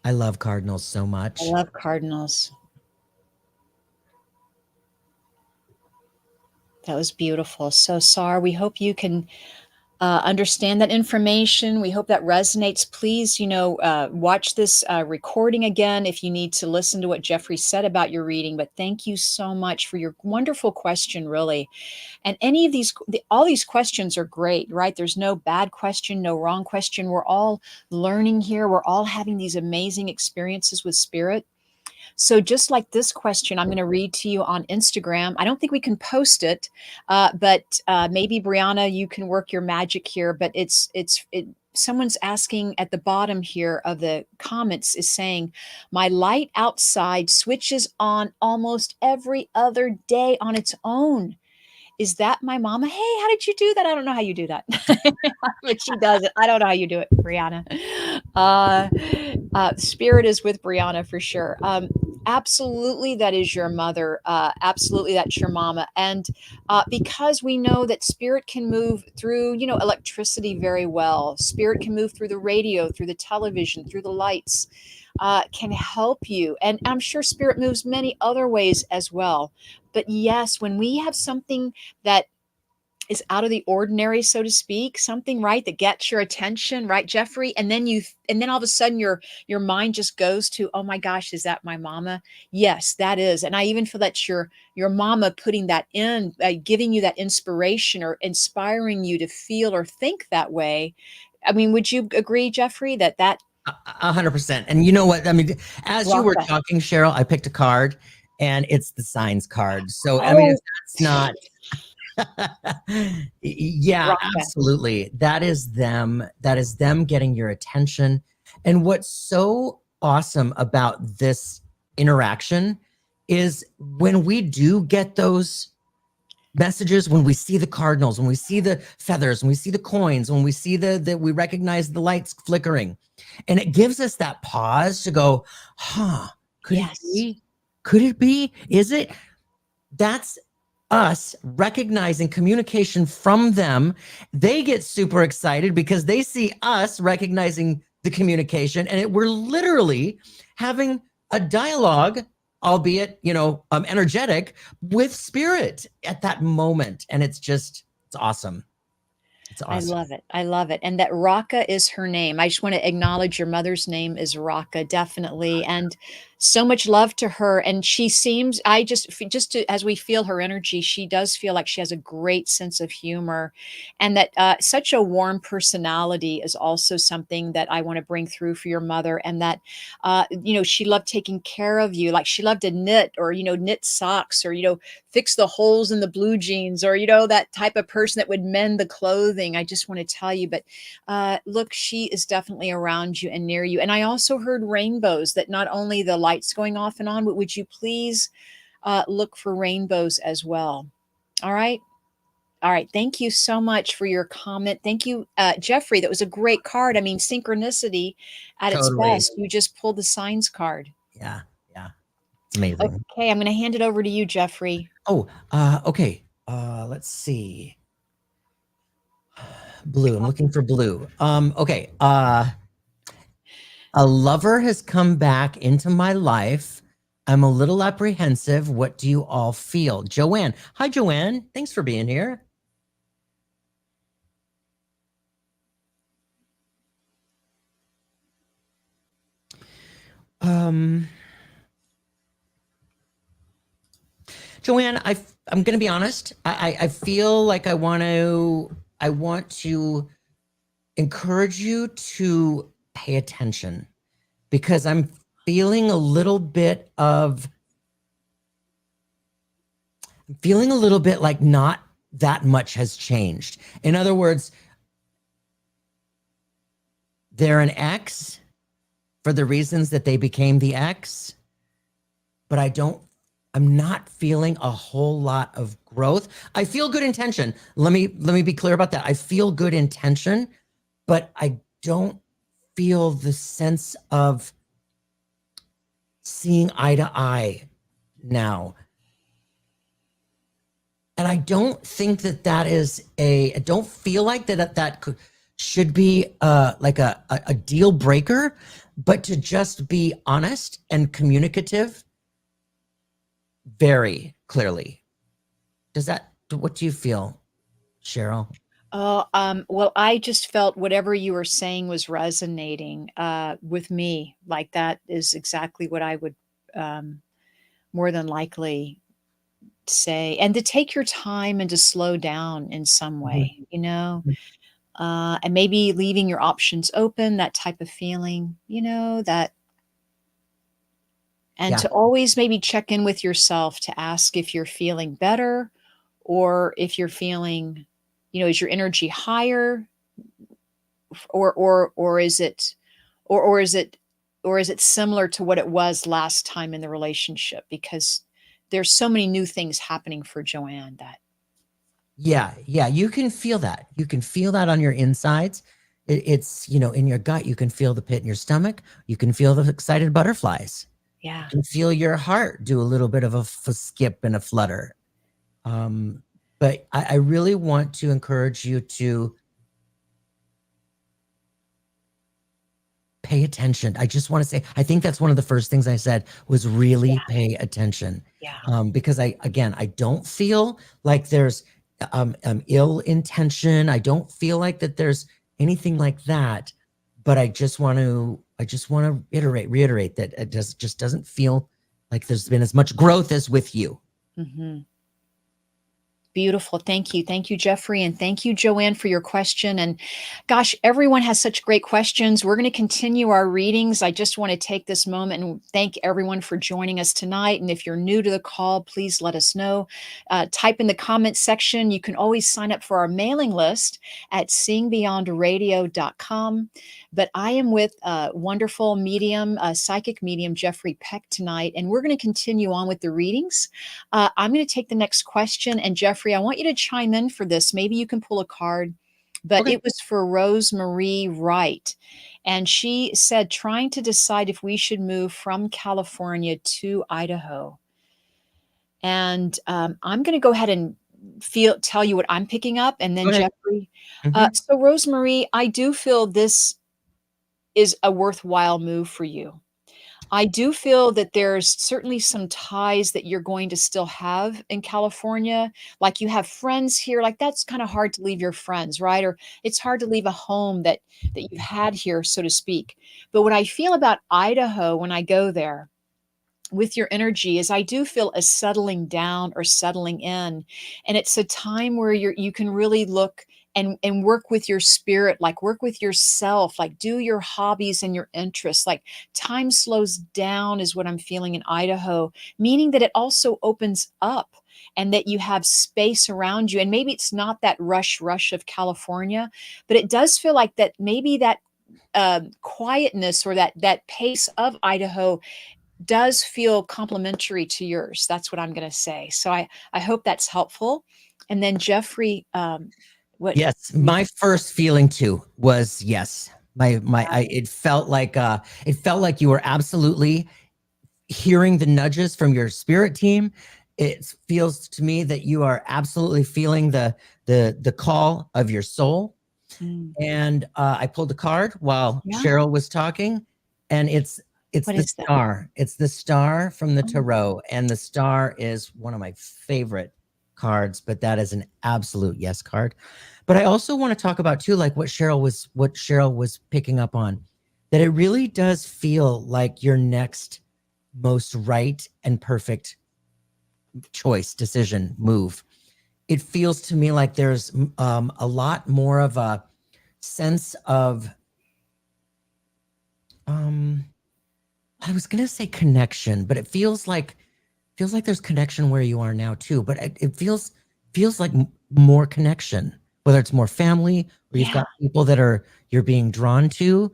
I love cardinals so much. I love cardinals. That was beautiful. So, Sar, we hope you can understand that information. We hope that resonates. Please, watch this recording again if you need to listen to what Jeffrey said about your reading. But thank you so much for your wonderful question, really. And any of all these questions are great, right? There's no bad question, no wrong question. We're all learning here. We're all having these amazing experiences with spirit. So just like this question, I'm going to read to you on Instagram. I don't think we can post it, but maybe Brianna, you can work your magic here. But someone's asking at the bottom here of the comments is saying, my light outside switches on almost every other day on its own. Is that my mama? Hey, how did you do that? I don't know how you do that. But she does it. I don't know how you do it, Brianna. Spirit is with Brianna for sure. Absolutely, that is your mother. Absolutely, that's your mama. And because we know that spirit can move through, electricity very well. Spirit can move through the radio, through the television, through the lights, can help you. And I'm sure spirit moves many other ways as well. But yes, when we have something that is out of the ordinary, so to speak, something, right, that gets your attention, right, Jeffrey? And then all of a sudden your mind just goes to, oh my gosh, is that my mama? Yes, that is. And I even feel that's your mama putting that in, giving you that inspiration or inspiring you to feel or think that way. I mean, would you agree, Jeffrey, that 100%. And you know what? I mean, as you were talking, Cheryl, I picked a card, and it's the signs card. So, I mean, if that's not, yeah, absolutely. That is them getting your attention. And what's so awesome about this interaction is when we do get those messages, when we see the cardinals, when we see the feathers, when we see the coins, when we see we recognize the lights flickering, and it gives us that pause to go, could Yes. it be? Could it be? Is it? That's us recognizing communication from them. They get super excited because they see us recognizing the communication, and we're literally having a dialogue, albeit, energetic, with spirit at that moment. And it's awesome. It's awesome. I love it. I love it. And that Raka is her name. I just want to acknowledge your mother's name is Raka, definitely. And so much love to her. And she seems, as we feel her energy, she does feel like she has a great sense of humor, and that such a warm personality is also something that I want to bring through for your mother. And that, she loved taking care of you. Like she loved to knit, or, knit socks, or, fix the holes in the blue jeans, or, that type of person that would mend the clothing. I just want to tell you, but look, she is definitely around you and near you. And I also heard rainbows, that not only the lights going off and on, but would you please look for rainbows as well? All right. All right. Thank you so much for your comment. Thank you, Jeffrey. That was a great card. I mean, synchronicity at its best. You just pulled the signs card. Yeah. Yeah. It's amazing. Okay. I'm going to hand it over to you, Jeffrey. Oh, okay. Let's see. Blue. I'm looking for blue. Okay. A lover has come back into my life. I'm a little apprehensive. What do you all feel? Joanne. Hi, Joanne. Thanks for being here. Joanne, I'm going to be honest. I feel like I want to encourage you to pay attention, because I'm feeling a little bit like not that much has changed. In other words, they're an ex for the reasons that they became the ex, but I'm not feeling a whole lot of growth. I feel good intention. Let me be clear about that. I feel good intention, but I don't feel the sense of seeing eye to eye now. And I don't think that is I don't feel like that should be like a deal breaker, but to just be honest and communicative very clearly. What do you feel, Cheryl? Oh, well, I just felt whatever you were saying was resonating with me. Like that is exactly what I would more than likely say. And to take your time and to slow down in some way, and maybe leaving your options open, that type of feeling, that. And to always maybe check in with yourself to ask if you're feeling better, or if you're feeling, is your energy higher, or is it similar to what it was last time in the relationship? Because there's so many new things happening for Joanne that. Yeah, you can feel that. You can feel that on your insides. It's, in your gut, you can feel the pit in your stomach. You can feel the excited butterflies. Yeah. You can feel your heart do a little bit of a skip and a flutter. But I really want to encourage you to pay attention. I just want to say, I think that's one of the first things I said was really pay attention. Yeah. Because I don't feel like there's ill intention. I don't feel like that there's anything like that. But I just want to reiterate that it just doesn't feel like there's been as much growth as with you. Mm-hmm. Beautiful. Thank you. Thank you, Jeffrey. And thank you, Joanne, for your question. And gosh, everyone has such great questions. We're going to continue our readings. I just want to take this moment and thank everyone for joining us tonight. And if you're new to the call, please let us know. Type in the comments section. You can always sign up for our mailing list at seeingbeyondradio.com. But I am with wonderful medium, psychic medium, Jeffrey Peck tonight. And we're going to continue on with the readings. I'm going to take the next question. And Jeffrey, Jeffrey, I want you to chime in for this. Maybe you can pull a card, but Okay. it was for Rosemarie Wright. And she said, trying to decide if we should move from California to Idaho. And I'm going to go ahead and tell you what I'm picking up, and Go then ahead. Jeffrey. Mhm. So Rosemarie, I do feel this is a worthwhile move for you. I do feel that there's certainly some ties that you're going to still have in California. Like you have friends here, like that's kind of hard to leave your friends, right? Or it's hard to leave a home that you've had here, so to speak. But what I feel about Idaho when I go there with your energy is I do feel a settling down or settling in. And it's a time where you can really look and work with your spirit, like work with yourself, like do your hobbies and your interests. Like time slows down is what I'm feeling in Idaho, meaning that it also opens up and that you have space around you. And maybe it's not that rush of California, but it does feel like that maybe that quietness or that pace of Idaho does feel complementary to yours. That's what I'm going to say. So I hope that's helpful. And then Jeffrey, what? Yes, my first feeling too was yes. It felt like you were absolutely hearing the nudges from your spirit team. It feels to me that you are absolutely feeling the call of your soul. Mm. And I pulled a card while Yeah. Cheryl was talking, and it's What the is that? star. It's the star from the Oh. tarot, and the star is one of my favorite cards, but that is an absolute yes card. But I also want to talk about too, like what Cheryl was picking up on, that it really does feel like your next most right and perfect choice, decision, move. It feels to me like there's a lot more of a sense of I was gonna say connection, but it feels like there's connection where you are now too. But it feels like more connection, whether it's more family or you've Yeah. got people that you're being drawn to.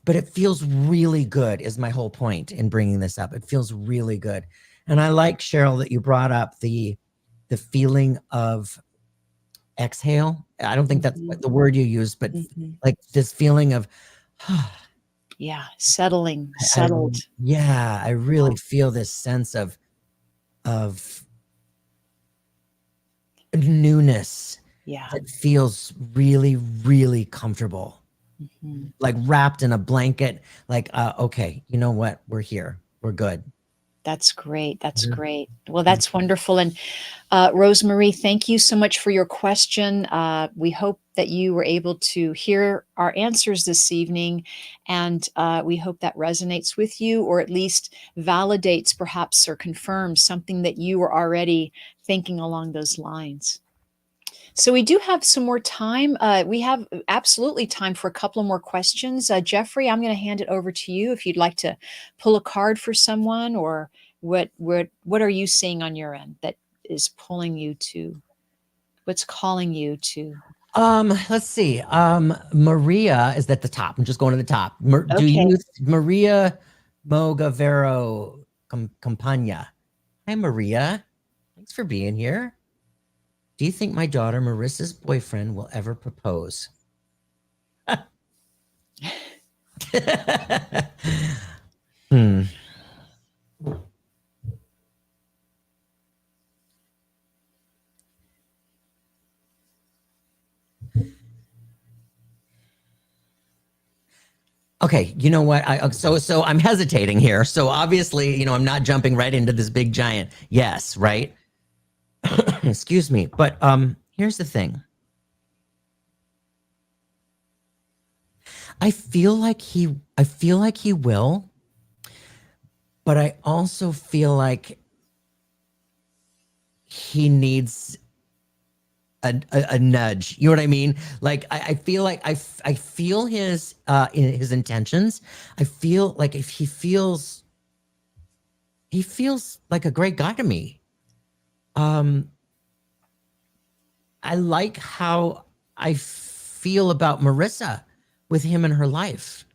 But it feels really good is my whole point in bringing this up. It feels really good. And I like, Cheryl, that you brought up the feeling of exhale. I don't think that's Mhm. the word you used, but Mhm. like this feeling of Yeah. Settling, I settled. yeah, I really feel this sense of newness Yeah. that feels really, really comfortable. Mhm. Like wrapped in a blanket, like okay, you know what? We're here. We're good. That's great. That's Mhm. great. Well, that's wonderful. And Rosemarie, thank you so much for your question. We hope that you were able to hear our answers this evening, and we hope that resonates with you, or at least validates, perhaps, or confirms something that you were already thinking along those lines. So we do have some more time. We have absolutely time for a couple of more questions. Jeffrey, I'm going to hand it over to you if you'd like to pull a card for someone, or what are you seeing on your end that is pulling you to, what's calling you to? Let's see. Maria is at the top. I'm just going to the top. Do Okay. you Maria Mogavero Campagna? Hi, Maria. Thanks for being here. Do you think my daughter Marissa's boyfriend will ever propose? Hmm. Okay, you know what? So I'm hesitating here. So obviously, I'm not jumping right into this big giant yes, right? Excuse me. But here's the thing. I feel like he will, but I also feel like he needs a nudge. You know what I mean? Like I feel like I feel his his intentions. I feel like if he feels like a great guy to me. I like how I feel about Marissa with him in her life.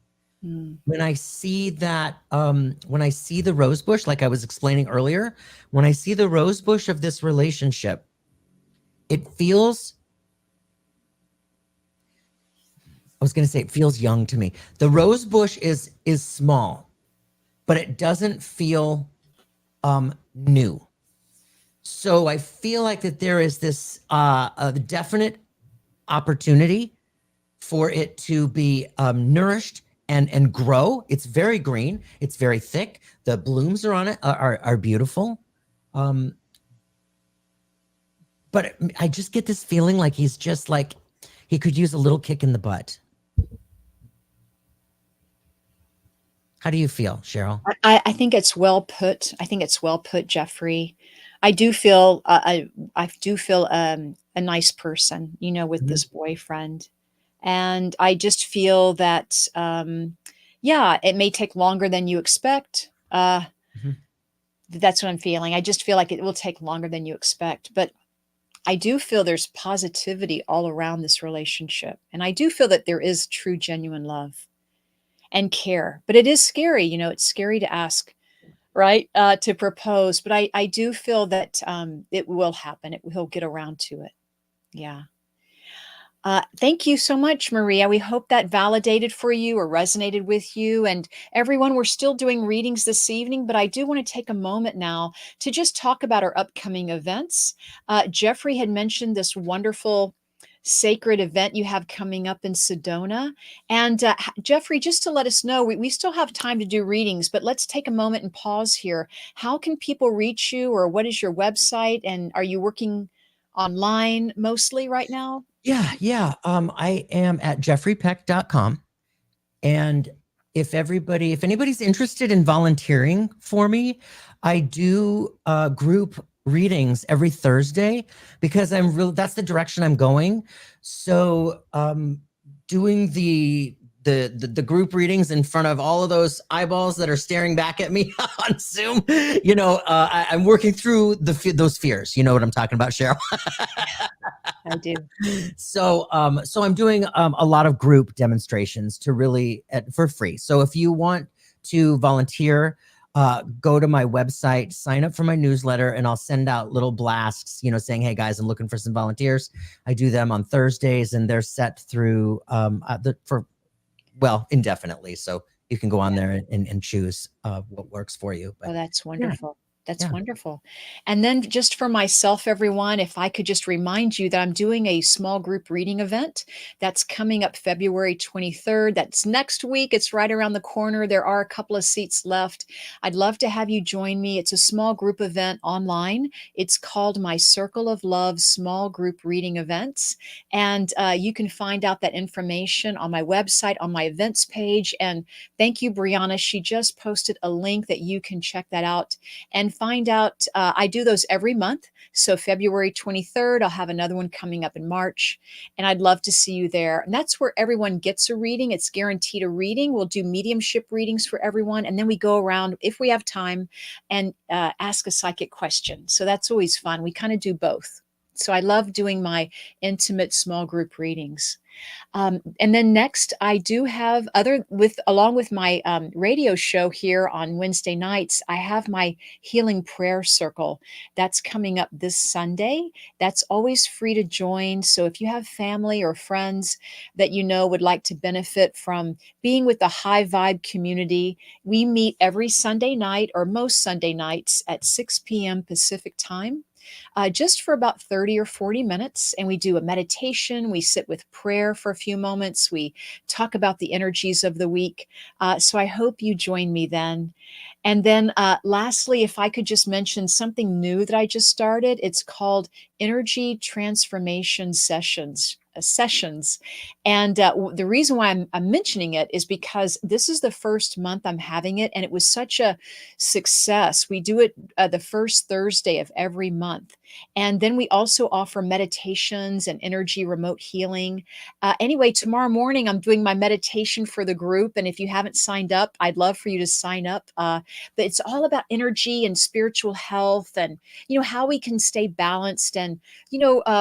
Mm. When I see that, when I see the rose bush, like I was explaining earlier, when I see the rose bush of this relationship, It feels, I was going to say it feels young to me. The rose bush is small, but it doesn't feel new. So I feel like that there is this a definite opportunity for it to be nourished and grow. It's very green. It's very thick. The blooms are on it are beautiful. But I just get this feeling like he's just like, he could use a little kick in the butt. How do you feel, Cheryl? I think it's well put. I think it's well put, Jeffrey. I do feel I do feel a nice person, you know, with Mhm. this boyfriend, and I just feel that yeah, it may take longer than you expect. Mhm. That's what I'm feeling. I just feel like it will take longer than you expect, but I do feel there's positivity all around this relationship, and I do feel that there is true, genuine love and care. But it is scary, you know. It's scary to ask, right? To propose, but I do feel that it will happen. He'll get around to it. Yeah. Thank you so much, Maria. We hope that validated for you or resonated with you. And everyone, we're still doing readings this evening, but I do want to take a moment now to just talk about our upcoming events. Jeffrey had mentioned this wonderful sacred event you have coming up in Sedona. And Jeffrey, just to let us know, we still have time to do readings, but let's take a moment and pause here. How can people reach you, or what is your website? And are you working online mostly right now? Yeah. I am at jeffreypeck.com. And if anybody's interested in volunteering for me, I do group readings every Thursday because that's the direction I'm going. So doing the group readings in front of all of those eyeballs that are staring back at me on Zoom, I'm working through those fears. You know what I'm talking about, Cheryl? I do. So I'm doing a lot of group demonstrations to really for free. So if you want to volunteer, go to my website, sign up for my newsletter, and I'll send out little blasts, saying, "Hey guys, I'm looking for some volunteers." I do them on Thursdays, and they're set through indefinitely. So you can go on there and choose what works for you. Oh, But that's yeah, wonderful. That's yeah. wonderful. And then just for myself, everyone, if I could just remind you that I'm doing a small group reading event that's coming up February 23rd. That's next week. It's right around the corner. There are a couple of seats left. I'd love to have you join me. It's a small group event online. It's called My Circle of Love Small Group Reading Events. And you can find out that information on my website, on my events page. And thank you, Brianna. She just posted a link that you can check that out and find out. I do those every month. So February 23rd, I'll have another one coming up in March. And I'd love to see you there. And that's where everyone gets a reading. It's guaranteed a reading. We'll do mediumship readings for everyone. And then we go around, if we have time, and ask a psychic question. So that's always fun. We kind of do both. So I love doing my intimate small group readings. And then next, I do have along with my radio show here on Wednesday nights, I have my healing prayer circle that's coming up this Sunday. That's always free to join. So if you have family or friends that you know would like to benefit from being with the high vibe community, we meet every Sunday night or most Sunday nights at 6 p.m. Pacific time, just for about 30 or 40 minutes. And we do a meditation. We sit with prayer for a few moments. We talk about the energies of the week. So I hope you join me then. And then lastly, if I could just mention something new that I just started, it's called Energy Transformation Sessions. And the reason why I'm mentioning it is because this is the first month I'm having it, and it was such a success. We do it the first Thursday of every month. And then we also offer meditations and energy remote healing. Anyway, tomorrow morning, I'm doing my meditation for the group. And if you haven't signed up, I'd love for you to sign up. But it's all about energy and spiritual health, and, how we can stay balanced and,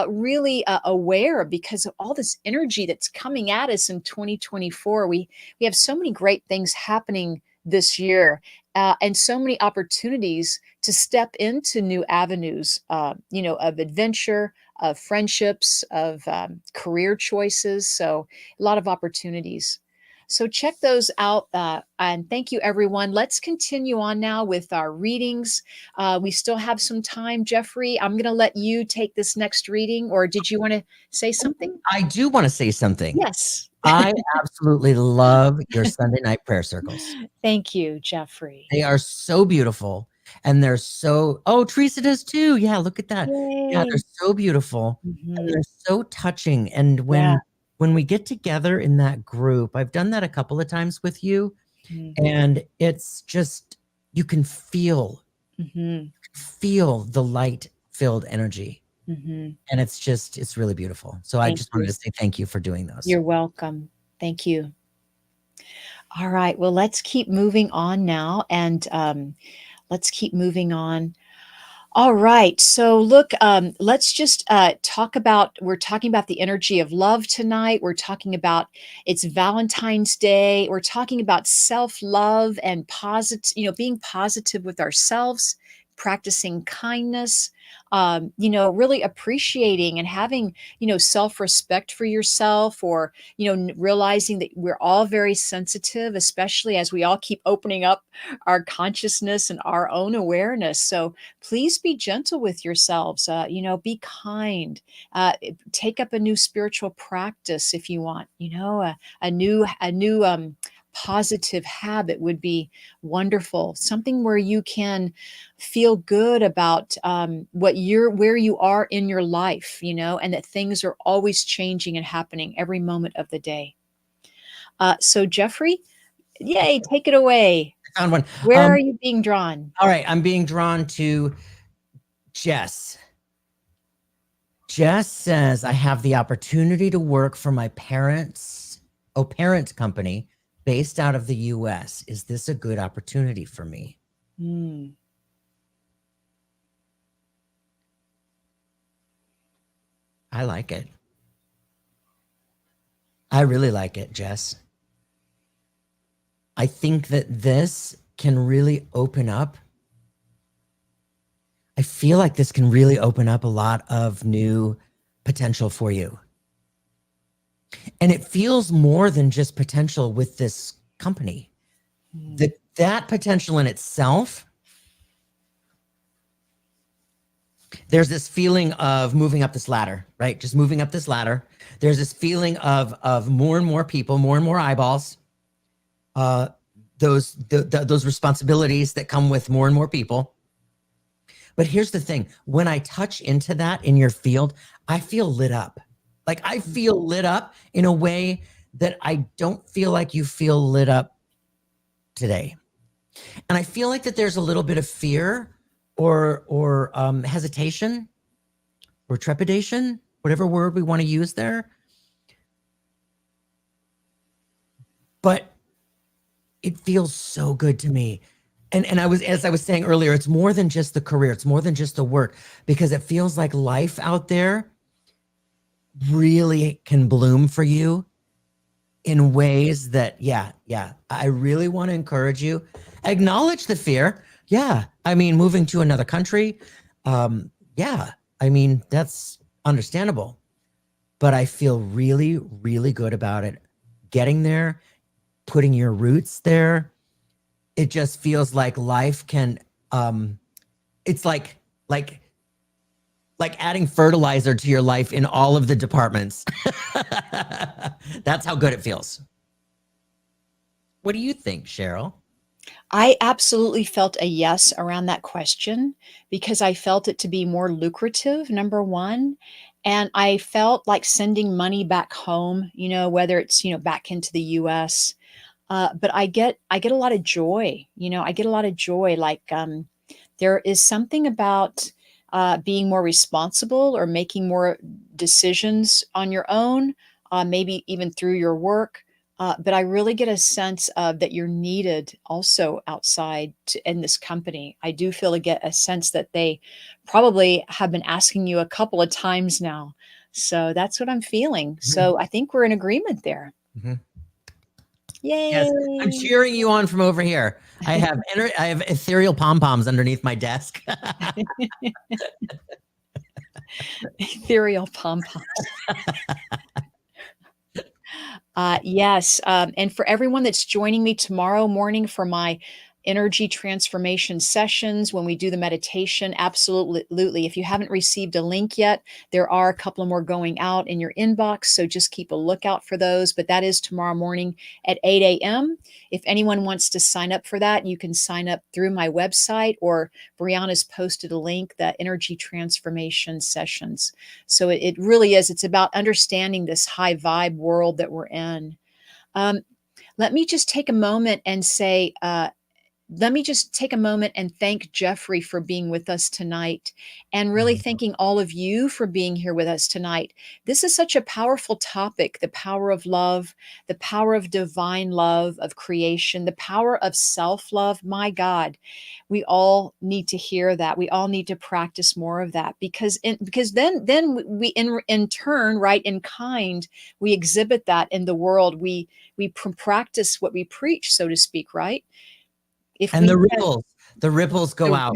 really aware because of all this energy that's coming at us in 2024. We have so many great things happening this year. and so many opportunities to step into new avenues, of adventure, of friendships, of career choices. So a lot of opportunities. So check those out. And thank you, everyone. Let's continue on now with our readings. We still have some time, Jeffrey. I'm going to let you take this next reading, or did you want to say something? I do want to say something. Yes. I absolutely love your Sunday night prayer circles. Thank you, Jeffrey. They are so beautiful. And they're so, oh, Teresa does too. Yeah, look at that. Yeah, Yay. they're so beautiful. And Mhm. they're so touching. And Yeah. when we get together in that group, I've done that a couple of times with you, Mhm. and it's just, you can feel Mhm. the light filled energy. Mhm. And it's really beautiful. So I Thank just wanted you. to say thank you for doing those. You're welcome. Thank you. All right. Well, let's keep moving on now, and let's keep moving on. All right. So, look, let's just talk about. We're talking about the energy of love tonight. We're talking about it's Valentine's Day. We're talking about self love and positive, being positive with ourselves, practicing kindness, really appreciating and having, self respect for yourself, or, realizing that we're all very sensitive, especially as we all keep opening up our consciousness and our own awareness. So, please be gentle with yourselves. Be kind. Take up a new spiritual practice if you want. A new positive habit would be wonderful. Something where you can feel good about where you are in your life. And that things are always changing and happening every moment of the day. So, Jeffrey, yay, take it away. I found one. Where are you being drawn? All right, I'm being drawn to Jess. Jess says, I have the opportunity to work for my parent company based out of the US. Is this a good opportunity for me? Hmm. I like it. I really like it, Jess. I think that this can really open up. I feel like this can really open up a lot of new potential for you. And it feels more than just potential with this company. That potential in itself, there's this feeling of moving up this ladder, right? Just moving up this ladder. There's this feeling of more and more people, more and more eyeballs, those responsibilities that come with more and more people. But here's the thing. When I touch into that in your field, I feel lit up. Like I feel lit up in a way that I don't feel like you feel lit up today. And I feel like that there's a little bit of fear or hesitation or trepidation, whatever word we want to use there. But it feels so good to me. And as I was saying earlier, it's more than just the career. It's more than just the work, because it feels like life out there really can bloom for you in ways that, yeah, I really want to encourage you. Acknowledge the fear. Yeah. I mean, moving to another country. Yeah. I mean, that's understandable, but I feel really, really good about it. Getting there, putting your roots there. It just feels like life can, it's like adding fertilizer to your life in all of the departments. That's how good it feels. What do you think, Cheryl? I absolutely felt a yes around that question because I felt it to be more lucrative, number one. And I felt like sending money back home, whether it's, back into the US. But I get a lot of joy, I get a lot of joy. Like there is something about being more responsible or making more decisions on your own, maybe even through your work. But I really get a sense of that you're needed also outside in this company. I do feel to get a sense that they probably have been asking you a couple of times now. So that's what I'm feeling. Mhm. So I think we're in agreement there. Mhm. Yes, I'm Yay. cheering you on from over here. I have ethereal pom-poms underneath my desk. Ethereal pom-poms. Yes. And for everyone that's joining me tomorrow morning for my energy transformation sessions, when we do the meditation, absolutely. If you haven't received a link yet, there are a couple more going out in your inbox. So just keep a lookout for those. But that is tomorrow morning at 8 a.m. If anyone wants to sign up for that, you can sign up through my website, or Brianna's posted a link, the energy transformation sessions. So it really is. It's about understanding this high vibe world that we're in. Let me just take a moment and say, thank Jeffrey for being with us tonight, and really thanking all of you for being here with us tonight. This is such a powerful topic, the power of love, the power of divine love, of creation, the power of self-love. My God, we all need to hear that. We all need to practice more of that, because then we in turn, right, in kind, we exhibit that in the world. We practice what we preach, so to speak, right? And the ripples go out.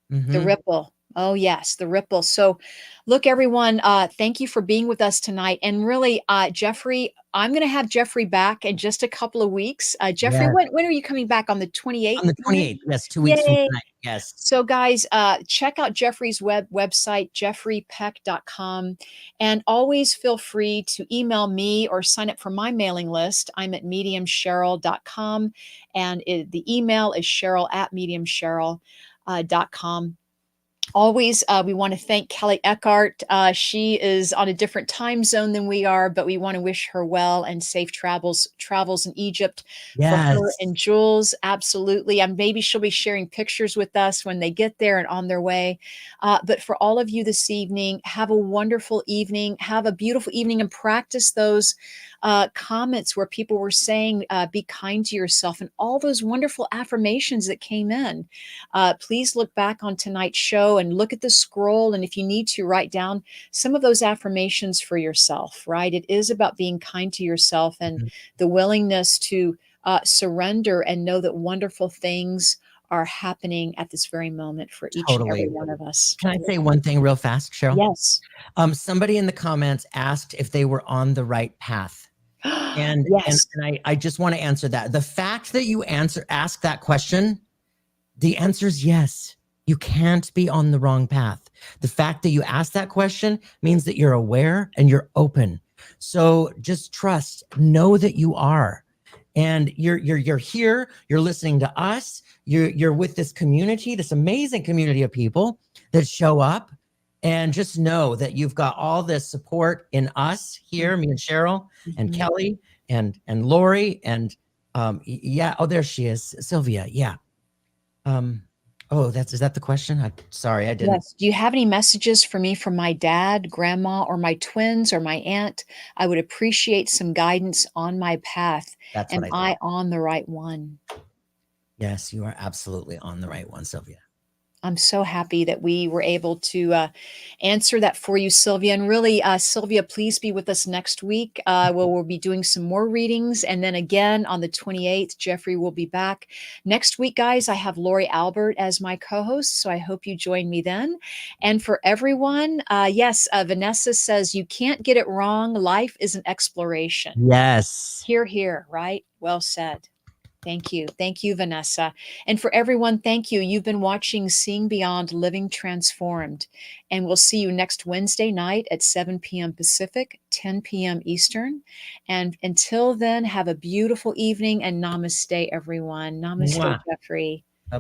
The ripple. Oh, yes, the ripple. So look, everyone, thank you for being with us tonight. And really, Jeffrey, I'm going to have Jeffrey back in just a couple of weeks. Jeffrey, Yes. when are you coming back? On the 28th? On the 28th. Yes, 2 weeks from Yay. tonight. Yes. So guys, check out Jeffrey's website, jeffreypeck.com. And always feel free to email me or sign up for my mailing list. I'm at mediumcheryl.com. And the email is cheryl@mediumcheryl.com. Always, we want to thank Kelley Eckhart. She is on a different time zone than we are, but we want to wish her well and safe travels in Egypt for her and Jules. Absolutely. And maybe she'll be sharing pictures with us when they get there and on their way. But for all of you this evening, have a wonderful evening. Have a beautiful evening, and practice those comments where people were saying, be kind to yourself, and all those wonderful affirmations that came in. Please look back on tonight's show and look at the scroll. And if you need to, write down some of those affirmations for yourself, right? It is about being kind to yourself and the willingness to surrender and know that wonderful things are happening at this very moment for each and every one of us. Can I say one thing real fast, Cheryl? Yes. Somebody in the comments asked if they were on the right path. And, yes. and I just want to answer that. The fact that you ask that question, the answer is yes. You can't be on the wrong path. The fact that you ask that question means that you're aware and you're open. So just trust, know that you are. And you're here, you're listening to us, you're with this community, this amazing community of people that show up. And just know that you've got all this support in us here, me and Cheryl and Kelley and Lori and yeah. Oh, there she is, Sylvia. Yeah. Oh, is that the question? Sorry, I didn't. Yes. Do you have any messages for me from my dad, grandma, or my twins, or my aunt? I would appreciate some guidance on my path. Am I on the right one? Yes, you are absolutely on the right one, Sylvia. I'm so happy that we were able to answer that for you, Sylvia. And really, Sylvia, please be with us next week. We'll be doing some more readings. And then again, on the 28th, Jeffrey will be back. Next week, guys, I have Lori Albert as my co-host. So I hope you join me then. And for everyone, yes, Vanessa says, you can't get it wrong. Life is an exploration. Yes. Hear, hear, right? Well said. Thank you. Thank you, Vanessa. And for everyone, thank you. You've been watching Seeing Beyond, Living Transformed. And we'll see you next Wednesday night at 7 p.m. Pacific, 10 p.m. Eastern. And until then, have a beautiful evening, and namaste, everyone. Namaste, Jeffrey.